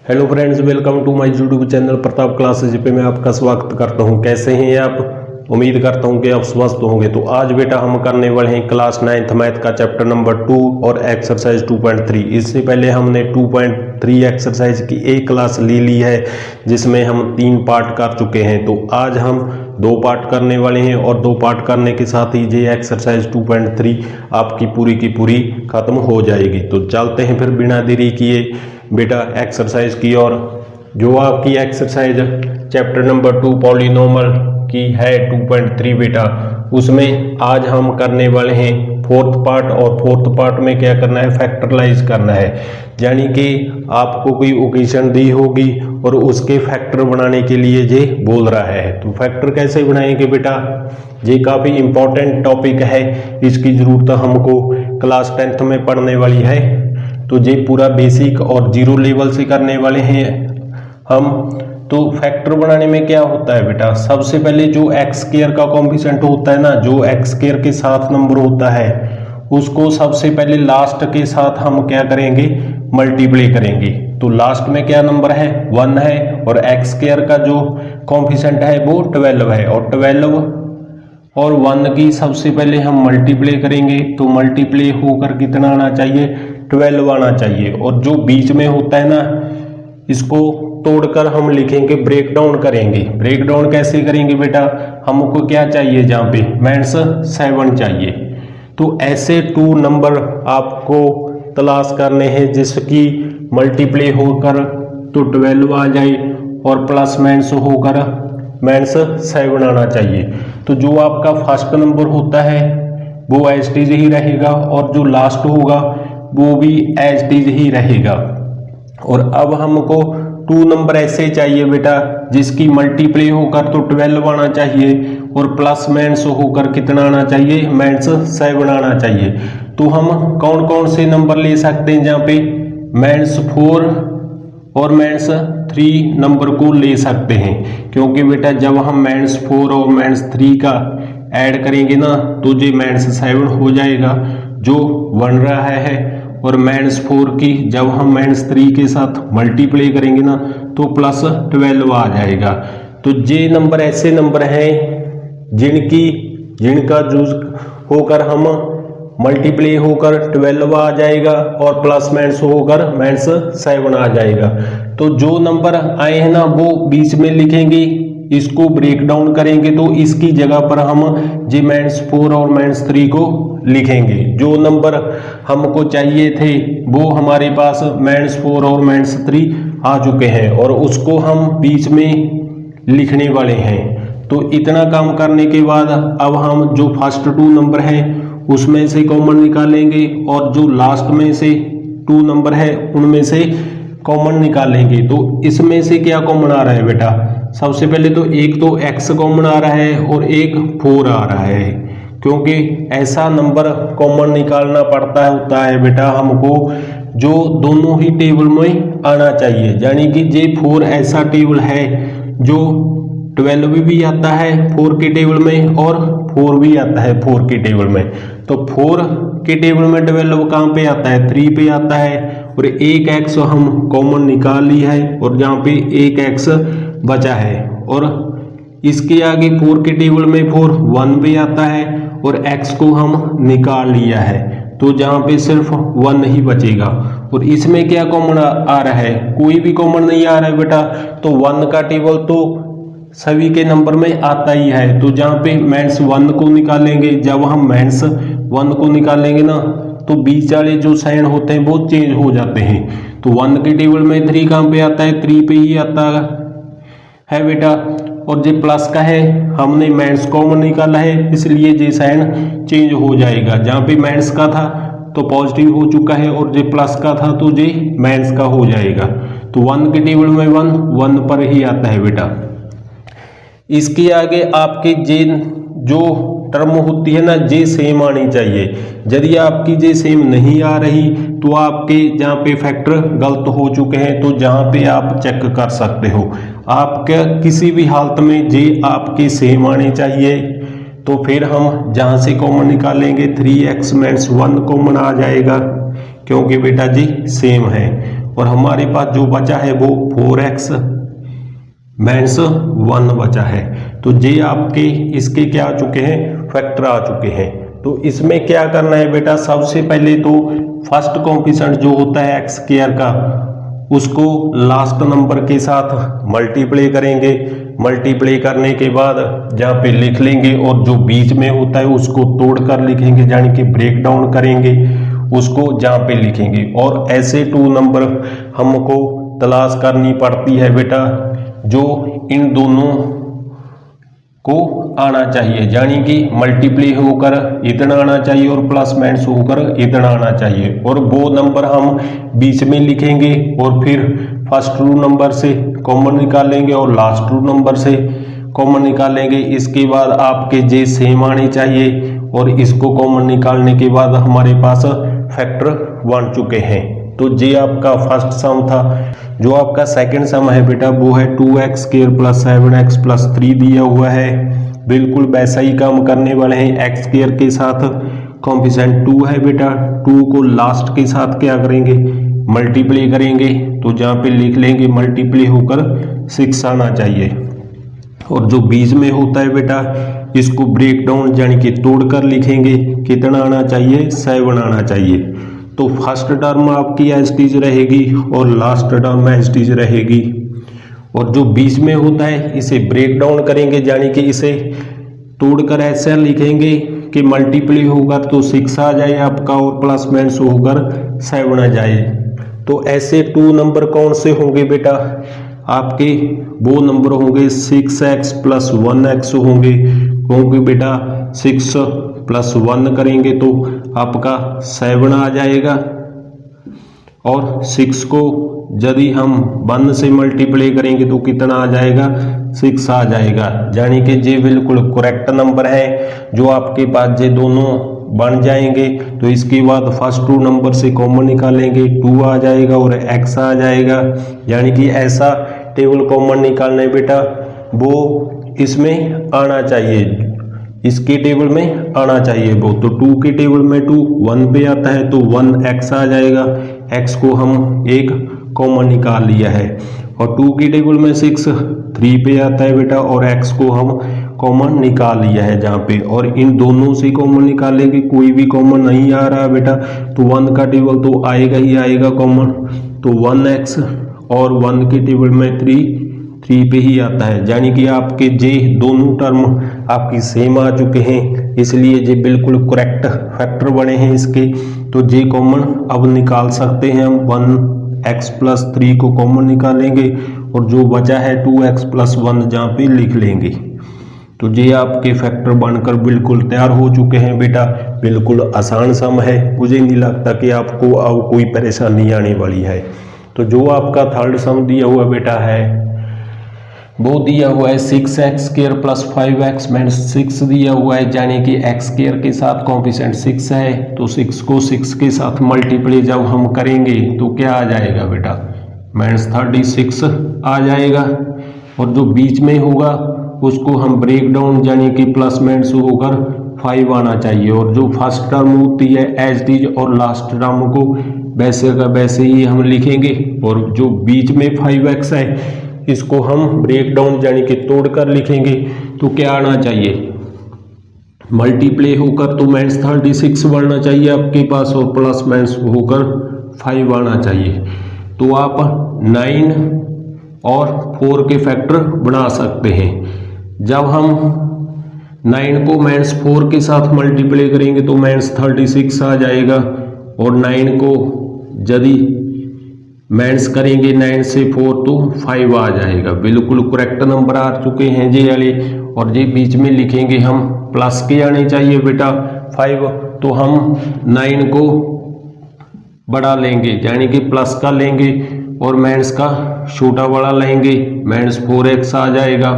Hello friends, welcome to my YouTube channel Pratap classes पे मैं आपका स्वागत करता हूं। कैसे हैं आप? उम्मीद करता हूं कि आप स्वस्थ होंगे। तो आज बेटा हम करने वाले हैं क्लास 9th मैथ का चैप्टर नंबर 2 और एक्सरसाइज 2.3। इससे पहले हमने 2.3 एक्सरसाइज की एक क्लास ले ली है जिसमें हम 3 पार्ट कर चुके हैं। तो आज हम 2 पार्ट करने वाले हैं और 2 पार्ट करने के साथ ही ये एक्सरसाइज 2.3 आपकी पूरी की पूरी खत्म हो जाएगी। तो चलते हैं फिर बिना देरी किए बेटा एक्सरसाइज की। और जो आपकी एक्सरसाइज चैप्टर नंबर 2 पॉलिनोमल की है 2.3 बेटा, उसमें आज हम करने वाले हैं 4th पार्ट। और 4th पार्ट में क्या करना है? फैक्टराइज करना है। यानी कि आपको कोई ओकेजन दी होगी और उसके फैक्टर बनाने के लिए ये बोल रहा है। तो फैक्टर कैसे बनाएंगे बेटा? ये काफ़ी इंपॉर्टेंट टॉपिक है, इसकी ज़रूरत हमको क्लास 10th में पढ़ने वाली है। तो ये पूरा बेसिक और जीरो लेवल से करने वाले हैं हम। तो फैक्टर बनाने में क्या होता है बेटा? सबसे पहले जो एक्स स्क्वायर का कोएफिशिएंट होता है ना, जो एक्स स्क्वायर के साथ नंबर होता है, उसको सबसे पहले लास्ट के साथ हम क्या करेंगे? मल्टीप्लाई करेंगे। तो लास्ट में क्या नंबर है? 1 है। और एक्स स्क्वायर का जो कोएफिशिएंट है वो 12 है। और 12 और 1 की सबसे पहले हम मल्टीप्लाई करेंगे। तो मल्टीप्लाई होकर कितना आना चाहिए? 12 आना चाहिए। और जो बीच में होता है ना, इसको तोड़कर हम लिखेंगे, ब्रेक डाउन करेंगे। ब्रेक डाउन कैसे करेंगे बेटा? हमको क्या चाहिए? जहाँ पे -7 चाहिए। तो ऐसे 2 नंबर आपको तलाश करने हैं जिसकी मल्टीप्लाई होकर तो 12 आ जाए और प्लस माइनस होकर -7 आना चाहिए। तो जो आपका फर्स्ट नंबर होता है वो एज इट इज ही रहेगा और जो लास्ट होगा वो भी एज इट इज ही रहेगा। और अब हमको 2 नंबर ऐसे चाहिए बेटा जिसकी मल्टीप्लाई होकर तो 12 आना चाहिए और प्लस माइनस होकर कितना आना चाहिए? -7 आना चाहिए। तो हम कौन कौन से नंबर ले सकते हैं? जहाँ पे -4 और -3 नंबर को ले सकते हैं, क्योंकि बेटा जब हम -4 और -3 का ऐड करेंगे ना तो ये -7 हो जाएगा जो बन रहा है। और -4 की जब हम -3 के साथ मल्टीप्लाई करेंगे ना तो +12 आ जाएगा। तो ये नंबर ऐसे नंबर हैं जिनका यूज होकर हम मल्टीप्लाई होकर 12 आ जाएगा और प्लस माइनस होकर -7 आ जाएगा। तो जो नंबर आए हैं ना वो बीच में लिखेंगे, इसको ब्रेक डाउन करेंगे तो इसकी जगह पर हम जी -4 और -3 को लिखेंगे। जो नंबर हमको चाहिए थे वो हमारे पास -4 और -3 आ चुके हैं और उसको हम बीच में लिखने वाले हैं। तो इतना काम करने के बाद अब हम जो फर्स्ट 2 नंबर है उसमें से कॉमन निकालेंगे और जो लास्ट में से 2 नंबर है उनमें से कॉमन निकालेंगे। तो इसमें से क्या कॉमन आ रहा है बेटा? सबसे पहले तो एक तो x कॉमन आ रहा है और एक 4 आ रहा है, क्योंकि ऐसा नंबर कॉमन निकालना पड़ता होता है बेटा हमको जो दोनों ही टेबल में आना चाहिए। यानी कि ये 4 ऐसा टेबल है जो 12 भी आता है 4 के टेबल में और 4 भी आता है 4 के टेबल में। तो 4 के टेबल में 12 कहाँ पे आता है? 3 पे आता है। और एक x हम कॉमन निकाल ली है और जहाँ पे एक x बचा है। और इसके आगे 4 के टेबल में 4 1 पे आता है और x को हम निकाल लिया है, तो जहाँ पे सिर्फ 1 ही बचेगा। और इसमें क्या कॉमन आ रहा है? कोई भी कॉमन नहीं आ रहा है बेटा। तो 1 का टेबल तो सभी के नंबर में आता ही है। तो जहाँ पे -1 को निकालेंगे, जब हम -1 को निकालेंगे ना तो बीच वाले जो साइन होते हैं वो चेंज हो जाते हैं। तो 1 के टेबल में 3 कहाँ पे आता है? 3 पे ही आता है बेटा। और जो प्लस का है हमने माइनस कॉमन निकाला है, इसलिए ये साइन चेंज हो जाएगा। जहाँ पे माइनस का था तो पॉजिटिव हो चुका है और जो प्लस का था तो ये माइनस का हो जाएगा। तो 1 के टेबल में 1 पर ही आता है बेटा। इसके आगे आपके जे जो टर्म होती है ना जे सेम आनी चाहिए। यदि आपकी जे सेम नहीं आ रही तो आपके जहाँ पे फैक्टर गलत हो चुके हैं, तो जहाँ पे आप चेक कर सकते हो। आपके किसी भी हालत में जे आपके सेम आने चाहिए। तो फिर हम जहाँ से कॉमन निकालेंगे 3x - 1 कॉमन आ जाएगा, क्योंकि बेटा जी सेम है। और हमारे पास जो बचा है वो 4x माइनस 1 बचा है। तो ये आपके इसके क्या आ चुके हैं, फैक्टर आ चुके हैं। तो इसमें क्या करना है बेटा, सबसे पहले तो फर्स्ट कोएफिशिएंट जो होता है एक्स स्क्वायर का उसको लास्ट नंबर के साथ मल्टीप्लाई करेंगे। मल्टीप्लाई करने के बाद जहाँ पे लिख लेंगे और जो बीच में होता है उसको तोड़कर लिखेंगे, यानी कि ब्रेक डाउन करेंगे उसको जहाँ पे लिखेंगे। और ऐसे 2 नंबर हमको तलाश करनी पड़ती है बेटा जो इन दोनों को आना चाहिए, यानी कि मल्टीप्लाई होकर इतना आना चाहिए और प्लस माइनस होकर इतना आना चाहिए। और वो नंबर हम बीच में लिखेंगे और फिर फर्स्ट 2 नंबर से कॉमन निकालेंगे और लास्ट 2 नंबर से कॉमन निकालेंगे। इसके बाद आपके जे सेम आने चाहिए और इसको कॉमन निकालने के बाद हमारे पास फैक्टर बन चुके हैं। तो ये आपका फर्स्ट सम था। जो आपका सेकंड सम है बेटा वो है 2x square plus 7x plus 3 दिया हुआ है। बिल्कुल वैसा ही काम करने वाले हैं। x स्क्वायर के साथ कोएफिशिएंट 2 है बेटा, 2 को लास्ट के साथ क्या करेंगे, मल्टीप्लाई करेंगे। तो जहाँ पे लिख लेंगे मल्टीप्लाई होकर 6 आना चाहिए। और जो बीच में होता है बेटा इसको ब्रेक डाउन यानी कि तोड़कर लिखेंगे, कितना आना चाहिए, 7 आना चाहिए। तो फर्स्ट टर्म आपकी एज इट इज रहेगी और last term as it is रहेगी। और जो बीच में होता है इसे ब्रेक डाउन करेंगे, यानी कि इसे तोड़कर ऐसा लिखेंगे कि मल्टीप्लाई होगा तो 6 आ जाए आपका और प्लस माइनस होकर 7 आ जाए। तो ऐसे 2 नंबर कौन से होंगे बेटा, आपके वो नंबर होंगे 6x प्लस 1x होंगे, क्योंकि बेटा 6 प्लस 1 करेंगे तो आपका 7 आ जाएगा। और 6 को यदि हम 1 से मल्टीप्लाई करेंगे तो कितना आ जाएगा, 6 आ जाएगा। यानी कि ये बिल्कुल करेक्ट नंबर है जो आपके पास ये दोनों बन जाएंगे। तो इसके बाद फर्स्ट 2 नंबर से कॉमन निकालेंगे, 2 आ जाएगा और x आ जाएगा। यानी कि ऐसा टेबल कॉमन निकालना है बेटा वो इसमें आना चाहिए, इसके टेबल में आना चाहिए वो। तो 2 के टेबल में 2 1 पे आता है तो 1x आ जाएगा। x को हम एक कॉमन निकाल लिया है। और 2 की टेबल में 6 3 पे आता है बेटा और x को हम कॉमन निकाल लिया है जहाँ पे। और इन दोनों से कॉमन निकालेंगे, कोई भी कॉमन नहीं आ रहा बेटा तो 1 का टेबल तो आएगा ही आएगा कॉमन। तो 1x और 1 के टेबल में 3 पे ही आता है। यानी कि आपके जे दोनों टर्म आपकी सेम आ चुके हैं, इसलिए जे बिल्कुल करेक्ट फैक्टर बने हैं इसके। तो जे कॉमन अब निकाल सकते हैं हम, 1x प्लस 3 को कॉमन निकालेंगे और जो बचा है 2x प्लस 1 जहाँ पे लिख लेंगे। तो ये आपके फैक्टर बनकर बिल्कुल तैयार हो चुके हैं बेटा। बिल्कुल आसान सम है, मुझे नहीं लगता कि आपको अब कोई परेशानी आने वाली है। तो जो आपका थर्ड सम दिया हुआ बेटा है वो दिया हुआ है 6x square plus 5x minus 6 दिया हुआ है, यानी कि x स्क्वायर के साथ कोएफिशिएंट 6 है। तो 6 को 6 के साथ मल्टीप्लाई जब हम करेंगे तो क्या आ जाएगा बेटा, माइनस 36 आ जाएगा। और जो बीच में होगा उसको हम ब्रेक डाउन यानी कि प्लस माइनस होकर 5 आना चाहिए। और जो फर्स्ट टर्म होती है एज इट इज और लास्ट टर्म को वैसे का वैसे ही हम लिखेंगे। और जो बीच में 5x है इसको हम ब्रेक डाउन यानी कि तोड़कर लिखेंगे। तो क्या आना चाहिए, मल्टीप्लाई होकर तो माइनस 36 बढ़ना चाहिए आपके पास और प्लस माइनस होकर 5 आना चाहिए। तो आप 9 और 4 के फैक्टर बना सकते हैं। जब हम 9 को माइनस 4 के साथ मल्टीप्लाई करेंगे तो माइनस 36 आ जाएगा। और 9 को यदि माइनस करेंगे 9 से 4 तो 5 आ जाएगा। बिल्कुल करेक्ट नंबर आ चुके हैं ये वाले। और ये बीच में लिखेंगे हम, प्लस के आने चाहिए बेटा 5। तो हम 9 को बड़ा लेंगे यानी कि प्लस का लेंगे और माइनस का छोटा बड़ा लेंगे, माइनस 4x आ जाएगा।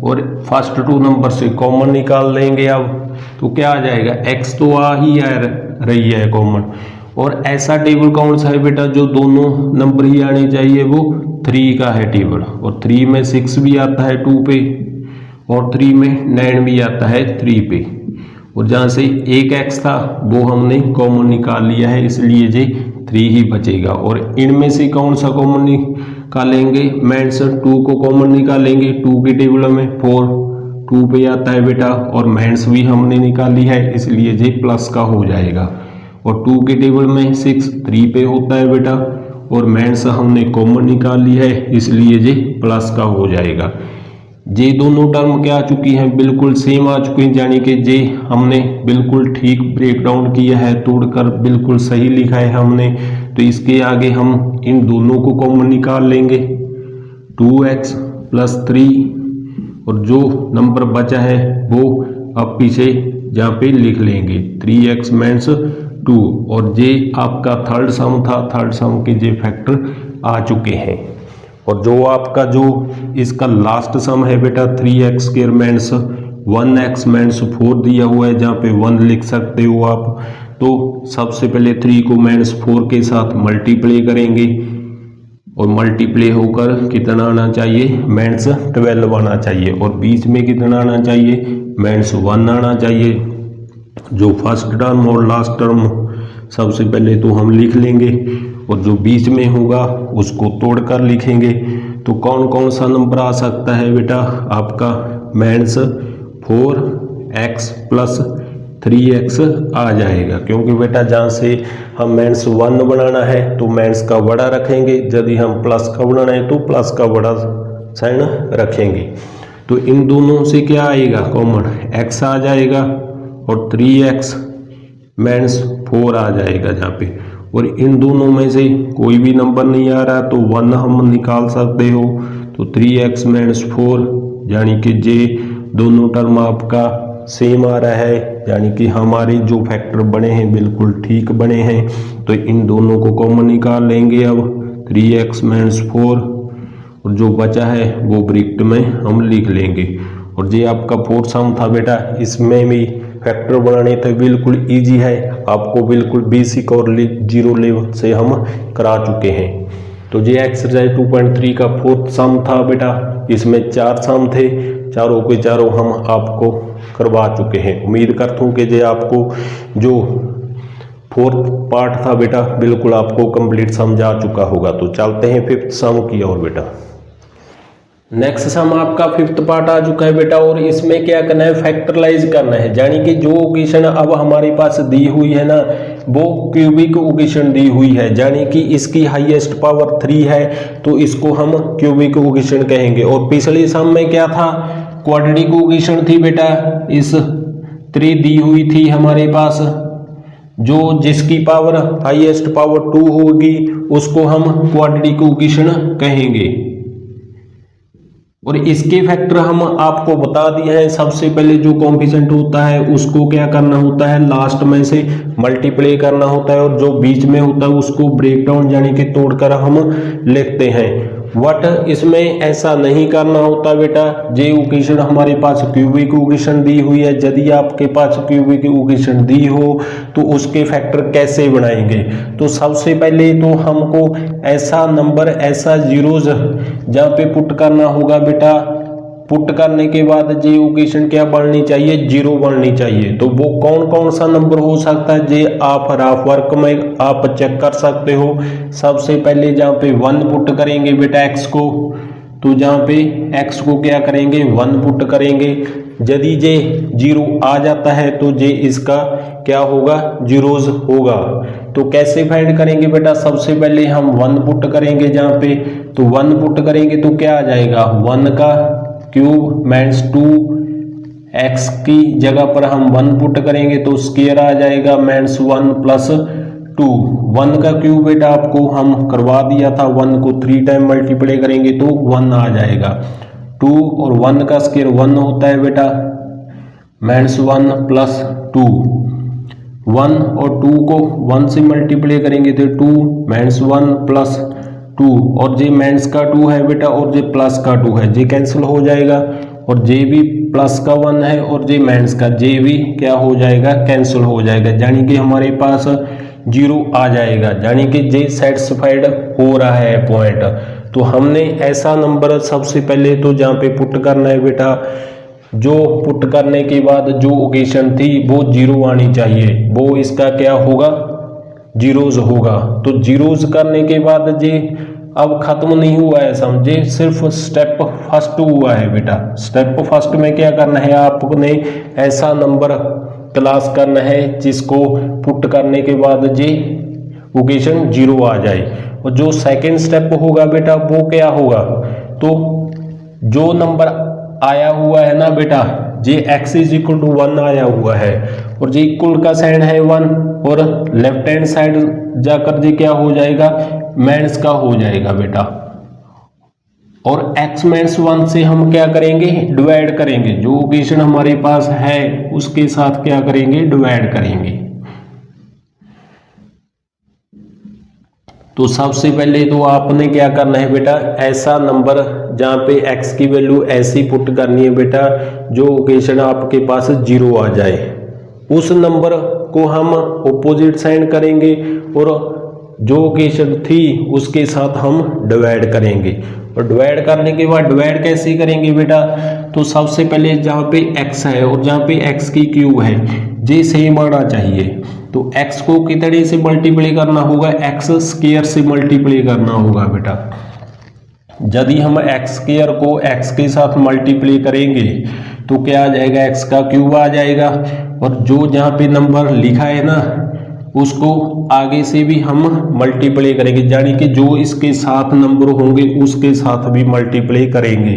और फर्स्ट 2 नंबर से कॉमन निकाल लेंगे अब तो क्या आ जाएगा, x तो आ ही रही है कॉमन। और ऐसा टेबल कौन सा है बेटा जो दोनों नंबर ही आने चाहिए, वो 3 का है टेबल। और 3 में 6 भी आता है 2 पे और 3 में 9 भी आता है 3 पे। और जहाँ से एक x था वो हमने कॉमन निकाल लिया है, इसलिए ये 3 ही बचेगा। और इनमें से कौन सा कॉमन निकालेंगे, माइनस 2 को कॉमन निकालेंगे, 2 की टेबल में 4 2 पे आता है बेटा, और माइनस भी हमने निकाली है इसलिए ये प्लस का हो जाएगा। और 2 की टेबल में 6 3 पे होता है बेटा, और माइनस हमने कॉमन निकाल ली है इसलिए ये प्लस का हो जाएगा। ये दोनों टर्म क्या आ चुकी हैं, बिल्कुल सेम आ चुकी हैं, यानी कि ये हमने बिल्कुल ठीक ब्रेक डाउन किया है, तोड़कर बिल्कुल सही लिखा है हमने। तो इसके आगे हम इन दोनों को कॉमन निकाल लेंगे, 2x प्लस 3, और जो नंबर बचा है वो अब पीछे जहाँ पे लिख लेंगे 3x माइनस 2। और ये आपका थर्ड सम था, थर्ड सम के ये फैक्टर आ चुके हैं। और जो आपका जो इसका लास्ट सम है बेटा 3x square minus 1x minus 4 दिया हुआ है, जहाँ पे 1 लिख सकते हो आप। तो सबसे पहले 3 को माइनस 4 के साथ मल्टीप्लाई करेंगे, और मल्टीप्लाई होकर कितना आना चाहिए, माइनस 12 आना चाहिए, और बीच में कितना आना चाहिए, माइनस 1 आना चाहिए। जो फर्स्ट टर्म और लास्ट टर्म सबसे पहले तो हम लिख लेंगे, और जो बीच में होगा उसको तोड़कर लिखेंगे। तो कौन कौन सा नंबर आ सकता है बेटा, आपका माइनस 4x प्लस 3x आ जाएगा, क्योंकि बेटा जहाँ से हम माइनस 1 बनाना है तो माइनस का बड़ा रखेंगे, यदि हम प्लस का बनाना है तो प्लस का बड़ा साइन रखेंगे। तो इन दोनों से क्या आएगा कॉमन, x आ जाएगा, और 3x माइनस 4 आ जाएगा जहाँ पे। और इन दोनों में से कोई भी नंबर नहीं आ रहा तो 1 हम निकाल सकते हो। तो 3x माइनस 4, यानी कि ये दोनों टर्म आपका सेम आ रहा है, यानी कि हमारे जो फैक्टर बने हैं बिल्कुल ठीक बने हैं। तो इन दोनों को कॉमन निकाल लेंगे अब, 3x माइनस 4, और जो बचा है वो ब्रैकेट में हम लिख लेंगे। और ये आपका फोर्थ सम था बेटा, इसमें भी फैक्टर बनाने तो बिल्कुल इजी है, आपको बिल्कुल बेसिक और 0 लेवल से हम करा चुके हैं। तो ये एक्सरसाइज 2.3 का फोर्थ सम था बेटा, इसमें 4 सम थे, चारों के चारों हम आपको करवा चुके हैं। उम्मीद करता हूँ कि ये आपको जो फोर्थ पार्ट था बेटा बिल्कुल आपको कंप्लीट समझ आ चुका होगा। तो चलते हैं फिफ्थ सम की ओर बेटा। नेक्स्ट सम आपका फिफ्थ पार्ट आ चुका है बेटा, और इसमें क्या करना है, फैक्टराइज करना है, यानी कि जो इक्वेशन अब हमारे पास दी हुई है ना वो क्यूबिक इक्वेशन दी हुई है, यानी कि इसकी हाईएस्ट पावर 3 है तो इसको हम क्यूबिक इक्वेशन कहेंगे। और पिछले सम में क्या था, क्वाड्रेटिक इक्वेशन थी बेटा, इस 3 दी हुई थी हमारे पास, जो जिसकी पावर हाईएस्ट पावर 2 होगी उसको हम क्वाड्रेटिक इक्वेशन कहेंगे। और इसके फैक्टर हम आपको बता दिए हैं। सबसे पहले जो कोएफिशिएंट होता है उसको क्या करना होता है, लास्ट में से मल्टीप्लाई करना होता है, और जो बीच में होता है उसको ब्रेक डाउन यानी कि तोड़कर हम लिखते हैं। बट इसमें ऐसा नहीं करना होता बेटा, ये इक्वेशन हमारे पास क्यूबिक इक्वेशन दी हुई है, यदि आपके पास क्यूबिक इक्वेशन दी हो तो उसके फैक्टर कैसे बनाएंगे। तो सबसे पहले तो हमको ऐसा नंबर, ऐसा जीरोज जहाँ पे पुट करना होगा बेटा, पुट करने के बाद ये इक्वेशन क्या बननी चाहिए, 0 बननी चाहिए। तो वो कौन कौन सा नंबर हो सकता है, ये आप रफ वर्क में आप चेक कर सकते हो। सबसे पहले जहाँ पे 1 पुट करेंगे बेटा x को, तो जहाँ पे x को क्या करेंगे 1 पुट करेंगे, यदि ये 0 आ जाता है तो ये इसका क्या होगा, जीरोज होगा। तो कैसे फाइंड करेंगे बेटा, सबसे पहले हम 1 पुट करेंगे जहाँ पे, तो 1 पुट करेंगे तो क्या आ जाएगा, 1 का क्यूब माइनस 2x की जगह पर हम 1 पुट करेंगे तो स्क्वायर आ जाएगा माइनस 1 प्लस 2। 1 का क्यूब बेटा आपको हम करवा दिया था, 1 को 3 टाइम मल्टीप्लाई करेंगे तो 1 आ जाएगा। 2 और 1 का स्क्वायर 1 होता है बेटा, माइनस 1 प्लस 2। 1 और 2 को 1 से मल्टीप्लाई करेंगे तो 2 माइनस 1 प्लस 2, और जे माइनस का 2 है बेटा और जे प्लस का 2 है, जे कैंसिल हो जाएगा, और जे भी प्लस का 1 है और जे माइनस का, जे भी क्या हो जाएगा, कैंसिल हो जाएगा, यानी कि हमारे पास 0 आ जाएगा, यानी कि जे सेटिस्फाइड हो रहा है पॉइंट। तो हमने ऐसा नंबर सबसे पहले तो जहाँ पे पुट करना है बेटा, जो पुट करने के बाद जो इक्वेशन थी वो 0 आनी चाहिए, वो इसका क्या होगा, जीरोज होगा। तो जीरोज करने के बाद जी अब खत्म नहीं हुआ है, समझे, सिर्फ स्टेप फर्स्ट हुआ है बेटा। स्टेप फर्स्ट में क्या करना है, आपने ऐसा नंबर क्लास करना है जिसको पुट करने के बाद जी ओकेशन 0 आ जाए। और जो सेकंड स्टेप होगा बेटा वो क्या होगा, तो जो नंबर आया हुआ है ना बेटा, जे x इज इक्वल टू 1 आया हुआ है और जे इक्वल का साइन है 1 और लेफ्ट हैंड साइड जाकर जे क्या हो जाएगा, माइनस का हो जाएगा बेटा। और x माइनस 1 से हम क्या करेंगे, डिवाइड करेंगे। जो इक्वेशन हमारे पास है उसके साथ क्या करेंगे, डिवाइड करेंगे। तो सबसे पहले तो आपने क्या करना है बेटा, ऐसा नंबर जहाँ पे x की वैल्यू ऐसी पुट करनी है बेटा जो ओकेशन आपके पास 0 आ जाए। उस नंबर को हम ऑपोजिट साइन करेंगे और जो ओकेशन थी उसके साथ हम डिवाइड करेंगे। और डिवाइड करने के बाद डिवाइड कैसे करेंगे बेटा, तो सबसे पहले जहाँ पे x है और जहाँ पे x की क्यूब है ये सेम आना चाहिए। तो x को कितने से मल्टीप्लाई करना होगा, x स्क्वायर से मल्टीप्लाई करना होगा बेटा। यदि हम x स्क्वायर को x के साथ मल्टीप्लाई करेंगे तो क्या आ जाएगा, x का क्यूब आ जाएगा। और जो जहाँ पे नंबर लिखा है ना उसको आगे से भी हम मल्टीप्लाई करेंगे, यानी कि जो इसके साथ नंबर होंगे उसके साथ भी मल्टीप्लाई करेंगे।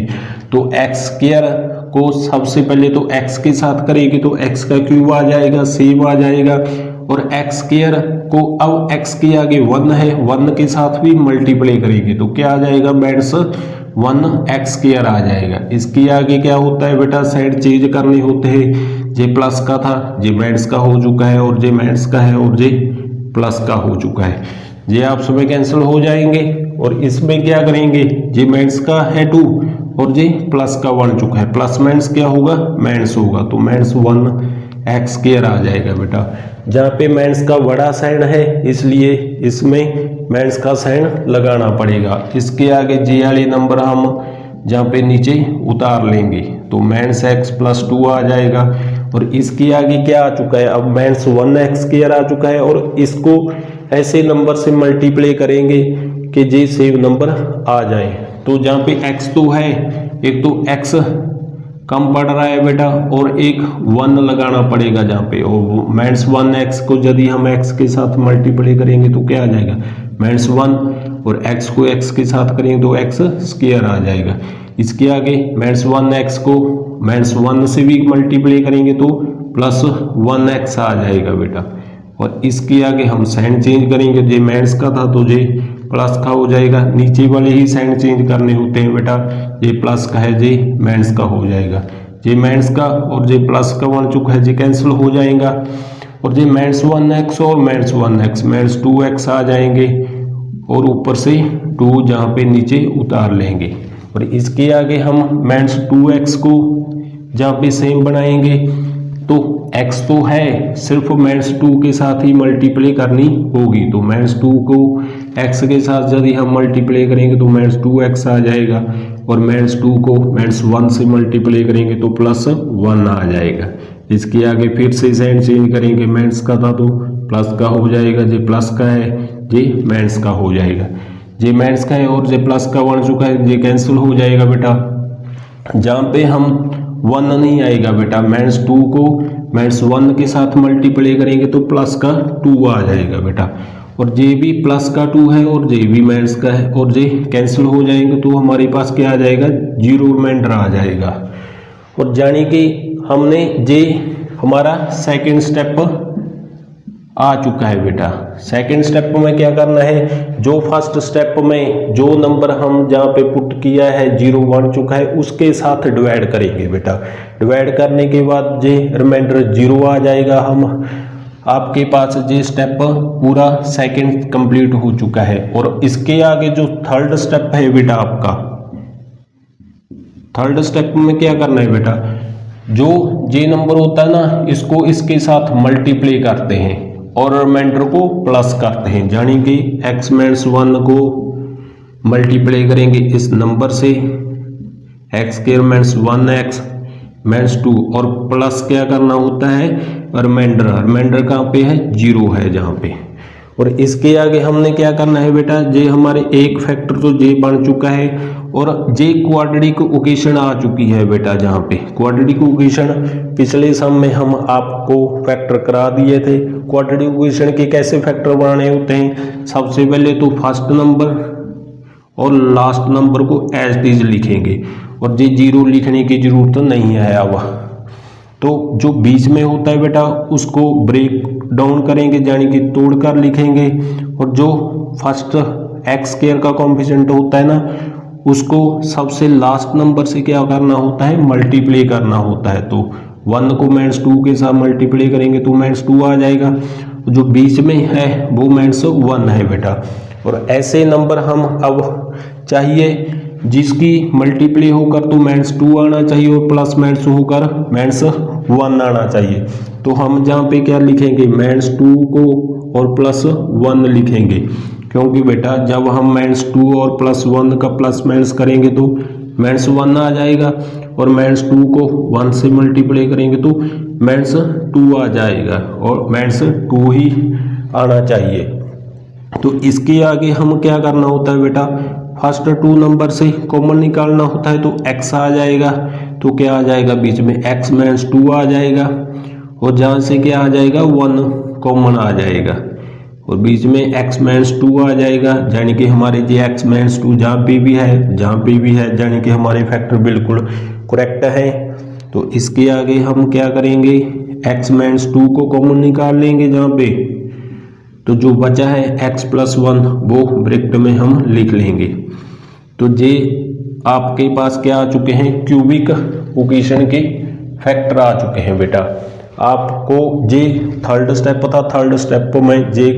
तो x स्क्वायर को सबसे पहले तो x के साथ करेंगे तो x का क्यूब आ जाएगा, सेम आ जाएगा। और x स्क्वायर को अब x के आगे 1 है, 1 के साथ भी मल्टीप्लाई करेंगे तो क्या आ जाएगा, माइनस 1x स्क्वायर आ जाएगा। इसके आगे क्या होता है बेटा, साइड चेंज करने होते हैं। जे प्लस का था जे माइनस का हो चुका है और जे माइनस का है और जे प्लस का हो चुका है। ये आपस में कैंसिल हो जाएंगे और इसमें क्या करेंगे, जे माइनस का है 2 और जे प्लस का 1 चुका है, प्लस माइनस क्या होगा, माइनस होगा। तो माइनस 1x स्क्वायर आ जाएगा बेटा। जहाँ पे माइनस का बड़ा साइन है इसलिए इसमें माइनस का साइन लगाना पड़ेगा। इसके आगे जे वाले नंबर हम जहाँ पे नीचे उतार लेंगे तो माइनस x प्लस 2 आ जाएगा। और इसके आगे क्या आ चुका है, अब माइनस 1x स्क्वायर आ चुका है और इसको ऐसे नंबर से मल्टीप्लाई करेंगे कि जे सेम नंबर आ जाए। तो जहाँ पे x तो है, एक तो x कम पड़ रहा है बेटा और एक 1 लगाना पड़ेगा जहाँ पे, और माइनस 1x को यदि हम x के साथ मल्टीप्लाई करेंगे तो क्या आ जाएगा, माइनस 1 और x को x के साथ करेंगे तो x स्क्वायर आ जाएगा। इसके आगे माइनस 1x को माइनस 1 से भी मल्टीप्लाई करेंगे तो प्लस 1x आ जाएगा बेटा। और इसके आगे हम साइन चेंज करेंगे, जे माइनस का था तो जे प्लस का हो जाएगा। नीचे वाले ही साइन चेंज करने होते हैं बेटा, जे प्लस का है जे माइनस का हो जाएगा। जे माइनस का और जे प्लस का 1 चुका है जे कैंसिल हो जाएगा और जे माइनस 1x और माइनस 1x माइनस 2x आ जाएंगे और ऊपर से 2 जहाँ पे नीचे उतार लेंगे। और इसके आगे हम माइनस 2x को जहाँ पे सेम बनाएंगे तो x तो है, सिर्फ माइनस 2 के साथ ही मल्टीप्लाई करनी होगी। तो माइनस 2 को x के साथ यदि हम मल्टीप्लाई करेंगे तो माइनस 2x आ जाएगा और माइनस 2 को माइनस 1 से मल्टीप्लाई करेंगे तो प्लस 1 आ जाएगा। इसके आगे फिर से साइन चेंज करेंगे, माइनस का था तो प्लस का हो जाएगा, जे प्लस का है जे माइनस का हो जाएगा। जे माइनस का है और जे प्लस का 1 चुका है जे कैंसिल हो जाएगा बेटा। जहाँ पे हम 1 नहीं आएगा बेटा, माइनस 2 को माइनस 1 के साथ मल्टीप्लाई करेंगे तो प्लस का 2 आ जाएगा बेटा। और जे भी प्लस का 2 है और जे भी माइनस का है और जे कैंसिल हो जाएंगे तो हमारे पास क्या आ जाएगा, 0 रिमाइंडर आ जाएगा। और जानी कि हमने जे हमारा सेकंड स्टेप आ चुका है बेटा। सेकंड स्टेप में क्या करना है, जो फर्स्ट स्टेप में जो नंबर हम जहाँ पे पुट किया है 0 1 चुका है उसके साथ डिवाइड करेंगे बेटा। डिवाइड करने के बाद जे रिमाइंडर 0 आ जाएगा। हम आपके पास जे स्टेप पूरा सेकंड कंप्लीट हो चुका है। और इसके आगे जो थर्ड स्टेप है बेटा आपका, थर्ड स्टेप में क्या करना है बेटा, जो जे नंबर होता है ना इसको इसके साथ मल्टीप्लाई करते हैं और रिमाइंडर को प्लस करते हैं, यानी कि x माइनस 1 को मल्टीप्लाई करेंगे इस नंबर से x square minus 1x minus 2 और प्लस क्या करना होता है, रिमाइंडर। रिमाइंडर कहाँ पे है, 0 है जहाँ पे। और इसके आगे हमने क्या करना है बेटा, जे हमारे एक फैक्टर तो जे बन चुका है और जे क्वाड्रेटिक इक्वेशन आ चुकी है बेटा। जहाँ पे क्वाड्रेटिक इक्वेशन पिछले सम में हम आपको फैक्टर करा दिए थे। क्वाड्रेटिक इक्वेशन के कैसे फैक्टर बनाने होते हैं, सबसे पहले तो फर्स्ट नंबर और लास्ट नंबर को एज इट इज लिखेंगे और जे जीरो लिखने की जरूरत नहीं है। अब तो जो बीच में होता है बेटा उसको ब्रेक डाउन करेंगे, यानी कि तोड़कर लिखेंगे, और जो फर्स्ट एक्स स्क्वायर का कॉम्पिशेंट होता है ना उसको सबसे लास्ट नंबर से क्या करना होता है, मल्टीप्लाई करना होता है। तो 1 को -2 के साथ मल्टीप्लाई करेंगे तो -2 आ जाएगा। जो बीच में है वो -1 है बेटा। और ऐसे नंबर हम अब चाहिए जिसकी मल्टीप्लाई होकर तो -2 आना चाहिए और प्लस माइनस होकर -1 आना चाहिए। तो हम जहाँ पे क्या लिखेंगे, -2 को और +1 लिखेंगे, क्योंकि बेटा जब हम -2 और +1 का प्लस माइनस करेंगे तो -1 आ जाएगा और -2 को 1 से मल्टीप्लाई करेंगे तो -2 आ जाएगा और -2 ही आना चाहिए। तो इसके आगे हम क्या करना होता है बेटा, फर्स्ट 2 नंबर से कॉमन निकालना होता है तो x आ जाएगा। तो क्या आ जाएगा, बीच में x -2 आ जाएगा और जहाँ से क्या आ जाएगा 1 कॉमन आ जाएगा और बीच में x -2 आ जाएगा, यानी कि हमारे जो x -2 जहाँ पे भी है यानी कि हमारे फैक्टर बिल्कुल करेक्ट है। तो इसके आगे हम क्या करेंगे, x -2 को कॉमन निकाल लेंगे जहाँ पे, तो जो बचा है x +1 वो ब्रैकेट में हम लिख लेंगे। तो ये आपके पास क्या आ चुके हैं, क्यूबिक इक्वेशन के फैक्टर आ चुके हैं बेटा। आपको जे थर्ड स्टेप था, थर्ड स्टेप में जे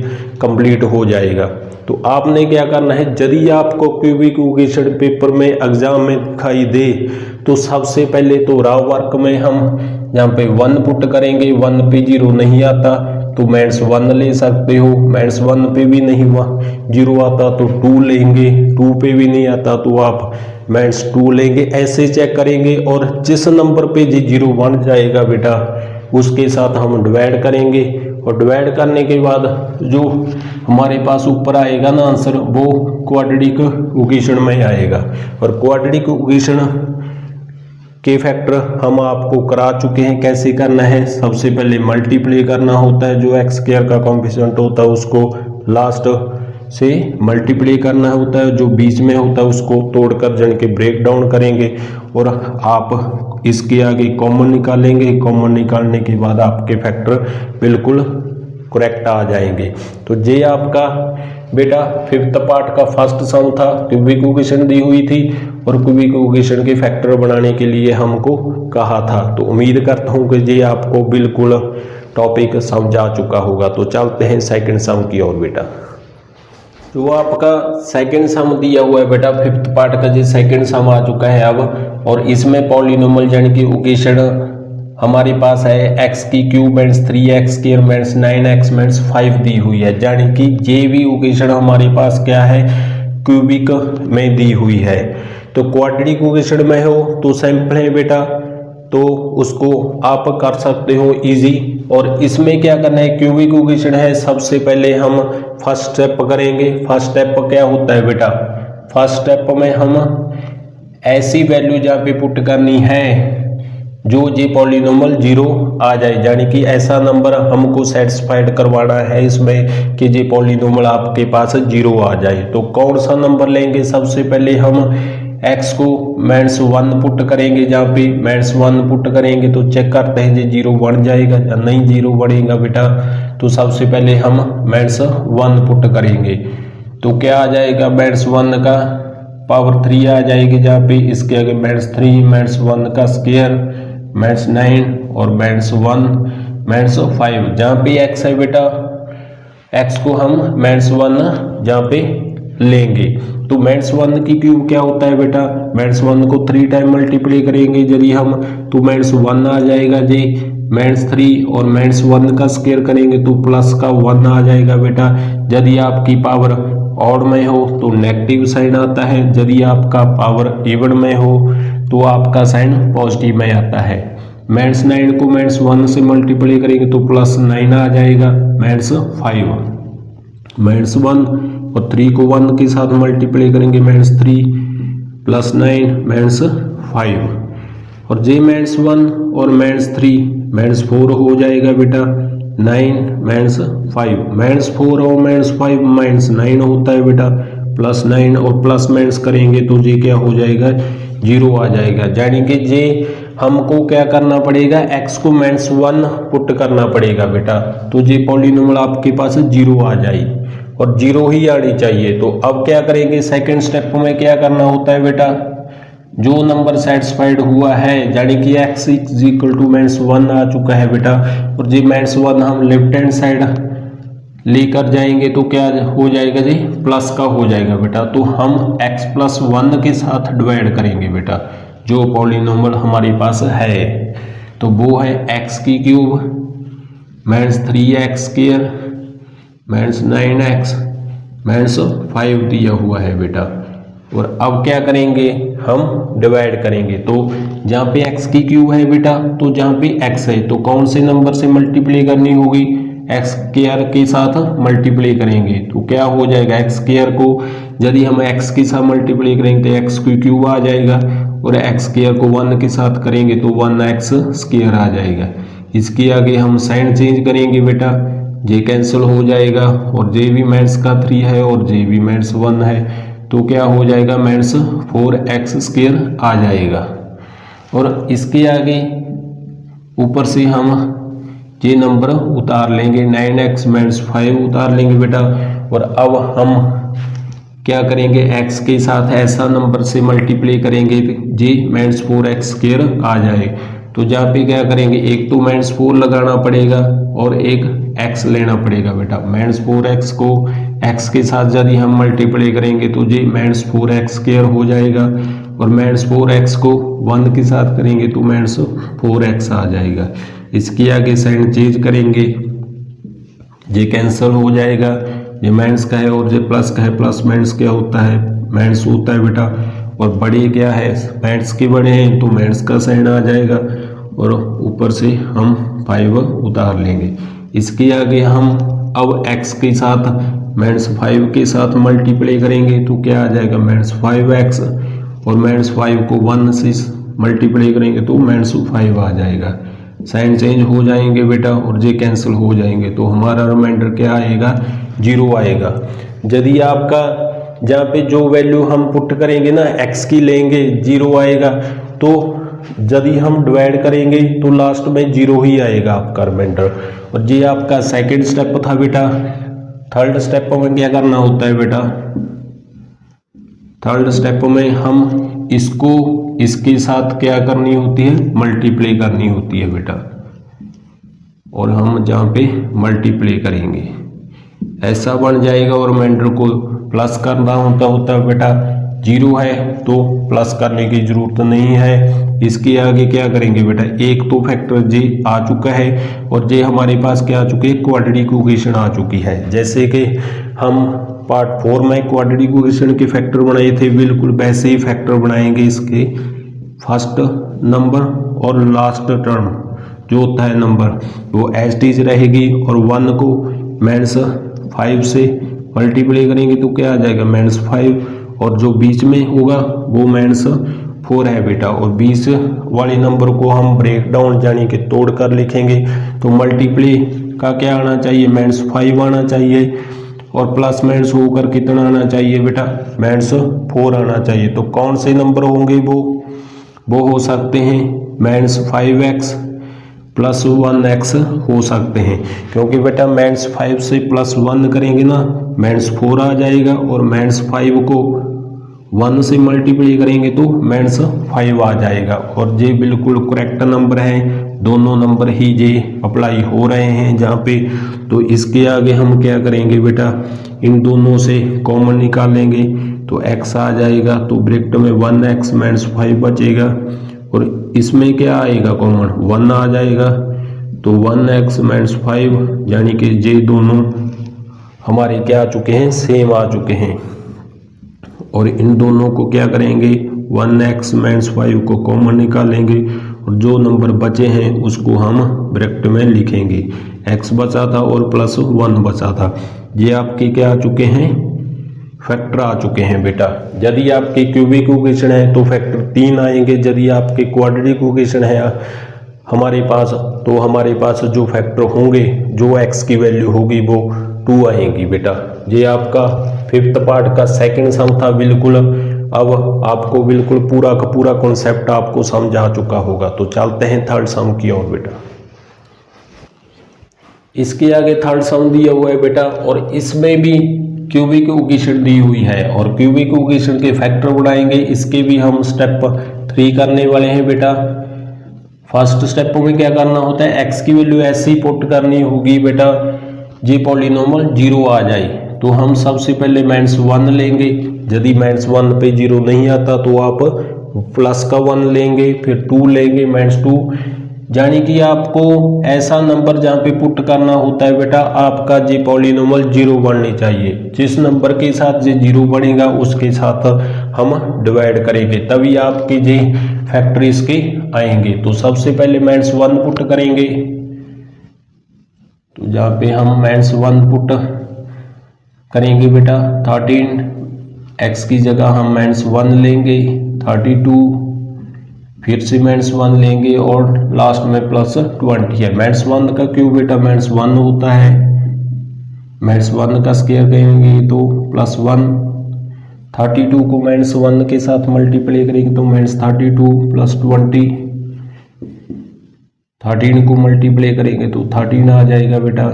कंप्लीट हो जाएगा। तो आपने क्या करना है, यदि आपको क्यूबिक इक्वेशन पेपर में एग्जाम में दिखाई दे तो सबसे पहले तो रॉ वर्क में हम यहाँ पे 1 पुट करेंगे। 1 पे 0 नहीं आता तो -1 ले सकते हो, -1 पे भी नहीं हुआ 0 आता तो 2 लेंगे, 2 पे भी नहीं आता तो आप -2 लेंगे। ऐसे चेक करेंगे और जिस नंबर पे जी 0 बन जाएगा बेटा उसके साथ हम डिवाइड करेंगे और डिवाइड करने के बाद जो हमारे पास ऊपर आएगा ना आंसर वो क्वाड्रेटिक इक्वेशन में आएगा। और क्वाड्रेटिक इक्वेशन के फैक्टर हम आपको करा चुके हैं। कैसे करना है, सबसे पहले मल्टीप्लाई करना होता है, जो एक्स स्क्वायर का कॉम्पिशेंट होता है उसको लास्ट से मल्टीप्लाई करना होता है, जो बीच में होता है उसको तोड़कर जन के ब्रेक डाउन करेंगे और आप इसके आगे कॉमन निकालेंगे। कॉमन निकालने के बाद आपके फैक्टर बिल्कुल करेक्ट आ जाएंगे। तो ये आपका बेटा 5th पार्ट का फर्स्ट सम था, क्यूबिक इक्वेशन दी हुई थी और क्यूबिक इक्वेशन के फैक्टर बनाने के लिए हमको कहा था। तो उम्मीद करता हूँ कि ये आपको बिल्कुल टॉपिक समझ आ चुका होगा। तो चलते हैं सेकंड सम की ओर बेटा। जो आपका सेकंड सम दिया हुआ है बेटा 5th पार्ट का, जो सेकंड सम आ चुका है अब, और इसमें पॉलिनोमियल यानी कि इक्वेशन हमारे पास है x की क्यूब -3x स्क्वायर -9x -5 दी हुई है, यानी कि ये भी इक्वेशन हमारे पास क्या है, क्यूबिक में दी हुई है। तो क्वाड्रेटिक इक्वेशन में हो तो सिंपल है बेटा, तो उसको आप कर सकते हो इजी। और इसमें क्या करना है, क्यूबिक इक्वेशन है, सबसे पहले हम फर्स्ट स्टेप करेंगे। फर्स्ट स्टेप क्या होता है बेटा, फर्स्ट स्टेप में हम ऐसी वैल्यू जहाँ पे पुट करनी है जो जे पॉलिनोमियल 0 आ जाए, यानी कि ऐसा नंबर हमको सेटिस्फाइड करवाना है इसमें कि जे पॉलिनोमियल आपके पास 0 आ जाए। तो कौन सा नंबर लेंगे, सबसे पहले हम x को -1 पुट करेंगे, जहाँ पे -1 पुट करेंगे तो चेक करते हैं जे 0 बन जाएगा या नहीं 0 बढ़ेगा बेटा। तो सबसे पहले हम -1 पुट करेंगे तो क्या आ जाएगा, -1 का पावर 3 आ जाएगी, जहाँ पे इसके आगे -3 -1 का स्क्वायर -9 और -1 -5, जहाँ पे x है बेटा x को हम -1 जहाँ पे लेंगे। तो -1 की क्यूब क्या होता है बेटा, -1 को 3 टाइम मल्टीप्लाई करेंगे यदि हम तो -1 आ जाएगा जी, -3 और -1 का स्क्वायर करेंगे तो प्लस का 1 आ जाएगा बेटा। यदि आपकी पावर ऑड में हो तो नेगेटिव साइन आता है, यदि आपका पावर इवन में हो तो आपका साइन पॉजिटिव में आता है। -9 को -1 से मल्टीप्लाई करेंगे तो +9 आ जाएगा, -5। -1 और 3 को 1 के साथ मल्टीप्लाई करेंगे -3 प्लस 9 -5 और जे -1 और -3 -4 हो जाएगा बेटा 9 -5 -4 और -5 -9 होता है बेटा +9 और प्लस माइनस करेंगे तो जे क्या हो जाएगा 0 आ जाएगा। यानी कि जे हमको क्या करना पड़ेगा x को -1 पुट करना पड़ेगा बेटा, तो जे पॉलिनोमियल आपके पास 0 आ जाए और 0 ही आनी चाहिए। तो अब क्या करेंगे सेकंड स्टेप में क्या करना होता है बेटा, जो नंबर सेटिस्फाइड हुआ है यानी कि x = -1 आ चुका है बेटा और जी -1 हम लेफ्ट हैंड साइड लेकर जाएंगे तो क्या हो जाएगा जी प्लस का हो जाएगा बेटा। तो हम x + 1 के साथ डिवाइड करेंगे बेटा जो पॉलिनोमियल हमारे पास है, तो वो है x³ -3x² -9x -5 दिया हुआ है बेटा। और अब क्या करेंगे हम डिवाइड करेंगे, तो जहाँ पे x³ है बेटा तो जहाँ पे x है तो कौन से नंबर से मल्टीप्लाई करनी होगी, x² के साथ मल्टीप्लाई करेंगे तो क्या हो जाएगा x² को यदि हम x के साथ मल्टीप्लाई करेंगे तो x³ आ जाएगा और x² को 1 के साथ करेंगे तो 1x² आ जाएगा। इसके आगे हम साइन चेंज करेंगे बेटा, जे कैंसिल हो जाएगा और जे भी माइनस का 3 है और जे भी -1 है तो क्या हो जाएगा -4x² आ जाएगा। और इसके आगे ऊपर से हम ये नंबर उतार लेंगे 9x -5 उतार लेंगे बेटा। और अब हम क्या करेंगे x के साथ ऐसा नंबर से मल्टीप्लाई करेंगे जे -4x² आ जाए, तो जहाँ पे क्या करेंगे एक तो -4 लगाना पड़ेगा और एक x लेना पड़ेगा बेटा। -4x को x के साथ यदि हम मल्टीप्लाई करेंगे तो जी -4x² हो जाएगा और -4x को 1 के साथ करेंगे तो -4x आ जाएगा। इसके आगे साइन चेंज करेंगे, ये कैंसिल हो जाएगा, ये माइनस का है और ये प्लस का है, प्लस माइनस क्या होता है माइनस होता है बेटा। और बड़े क्या है माइनस के बड़े हैं तो माइनस का साइन आ जाएगा और ऊपर से हम 5 उतार लेंगे। इसके आगे हम अब x के साथ -5 के साथ मल्टीप्लाई करेंगे तो क्या आ जाएगा -5x और -5 को 1 से मल्टीप्लाई करेंगे तो -5 आ जाएगा। साइन चेंज हो जाएंगे बेटा और जे कैंसिल हो जाएंगे तो हमारा रिमाइंडर क्या आएगा 0 आएगा। यदि आपका जहाँ पे जो वैल्यू हम पुट करेंगे ना x की लेंगे 0 आएगा, तो यदि हम डिवाइड करेंगे तो लास्ट में 0 ही आएगा आपका रिमाइंडर। और ये आपका सेकंड स्टेप था बेटा। थर्ड स्टेप में क्या करना होता है बेटा, थर्ड स्टेप में हम इसको इसके साथ क्या करनी होती है मल्टीप्लाई करनी होती है बेटा। और हम जहाँ पे मल्टीप्लाई करेंगे ऐसा बन जाएगा और रिमाइंडर को प्लस करना होता है बेटा। 0 है तो प्लस करने की जरूरत नहीं है। इसके आगे क्या करेंगे बेटा, एक तो फैक्टर जे आ चुका है और जे हमारे पास क्या आ चुके हैं क्वाड्रेटिक इक्वेशन आ चुकी है। जैसे कि हम पार्ट 4 में क्वाड्रेटिक इक्वेशन के फैक्टर बनाए थे, बिल्कुल वैसे ही फैक्टर बनाएंगे इसके फर्स्ट नंबर और लास्ट टर्म जो होता है नंबर वो एज इट इज रहेगी और 1 को -5 से मल्टीप्लाई करेंगे तो क्या आ जाएगा -5 और जो बीच में होगा वो -4 है बेटा। और बीच वाले नंबर को हम ब्रेक डाउन यानी कि तोड़ कर लिखेंगे तो मल्टीप्लाई का क्या आना चाहिए -5 आना चाहिए और प्लस माइनस होकर कितना आना चाहिए बेटा -4 आना चाहिए। तो कौन से नंबर होंगे वो हो सकते हैं -5x + 1x हो सकते हैं, क्योंकि बेटा -5 से +1 करेंगे ना -4 आ जाएगा और -5 को 1 से मल्टीप्लाई करेंगे तो -5 आ जाएगा। और ये बिल्कुल करेक्ट नंबर है, दोनों नंबर ही ये अप्लाई हो रहे हैं जहाँ पे। तो इसके आगे हम क्या करेंगे बेटा, इन दोनों से कॉमन निकालेंगे तो x आ जाएगा तो ब्रैकेट में 1x -5 बचेगा और इसमें क्या आएगा कॉमन 1 आ जाएगा तो 1x -5 यानी कि ये दोनों हमारे क्या आ चुके हैं सेम आ चुके हैं। और इन दोनों को क्या करेंगे 1x -5 को कॉमन निकालेंगे और जो नंबर बचे हैं उसको हम ब्रैकेट में लिखेंगे। x बचा था और +1 बचा था ये आपके क्या आ चुके हैं, फैक्टर आ चुके हैं बेटा। यदि आपके क्यूबिक इक्वेशन है तो फैक्टर 3 आएंगे, यदि आपके क्वाड्रेटिक इक्वेशन है हमारे पास तो हमारे पास जो फैक्टर होंगे, जो एक्स की वैल्यू होगी वो 2 आएंगी बेटा। ये आपका 5th पार्ट का सेकंड सम था बिल्कुल। अब आपको बिल्कुल पूरा का पूरा कॉन्सेप्ट आपको समझ आ चुका होगा। तो चलते हैं थर्ड सम की ओर बेटा। इसके आगे थर्ड सम दिया हुआ है बेटा, और इसमें भी क्यूबिक इक्वेशन दी हुई है और क्यूबिक इक्वेशन के फैक्टर बनाएंगे। इसके भी हम स्टेप 3 करने वाले हैं बेटा। फर्स्ट स्टेप में क्या करना होता है, एक्स की वैल्यू ऐसी पुट करनी होगी बेटा जी पॉलिनोमियल 0 आ जाए। तो हम सबसे पहले -1 लेंगे, यदि -1 पे 0 नहीं आता तो आप प्लस का 1 लेंगे, फिर 2 लेंगे -2, यानी कि आपको ऐसा नंबर जहाँ पे पुट करना होता है बेटा आपका जी पॉलिनोमियल 0 बननी चाहिए। जिस नंबर के साथ जी 0 बनेगा उसके साथ हम डिवाइड करेंगे, तभी आपके जी फैक्टर इसके आएंगे। तो सबसे पहले -1 पुट करेंगे, तो जहाँ पे हम -1 पुट करेंगे बेटा 13, x की जगह हम -1 लेंगे 32, फिर से -1 लेंगे और लास्ट में +20 है। -1 का क्यूब बेटा -1 होता है, -1 का स्क्वायर करेंगे तो +1, 32 को -1 के साथ मल्टीप्लाई करेंगे तो -32 +20, 13 को मल्टीप्लाई करेंगे तो 13 आ जाएगा बेटा।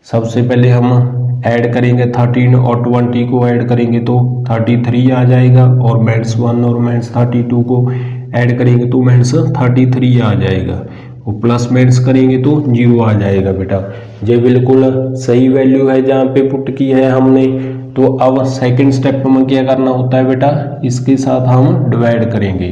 सबसे पहले हम ऐड करेंगे 13 और 20 को ऐड करेंगे तो 33 आ जाएगा, और -1 और -32 को ऐड करेंगे तो -33 आ जाएगा, और प्लस माइनस करेंगे तो 0 आ जाएगा बेटा। ये बिल्कुल सही वैल्यू है जहाँ पे पुट की है हमने। तो अब सेकंड स्टेप में क्या करना होता है बेटा, इसके साथ हम डिवाइड करेंगे।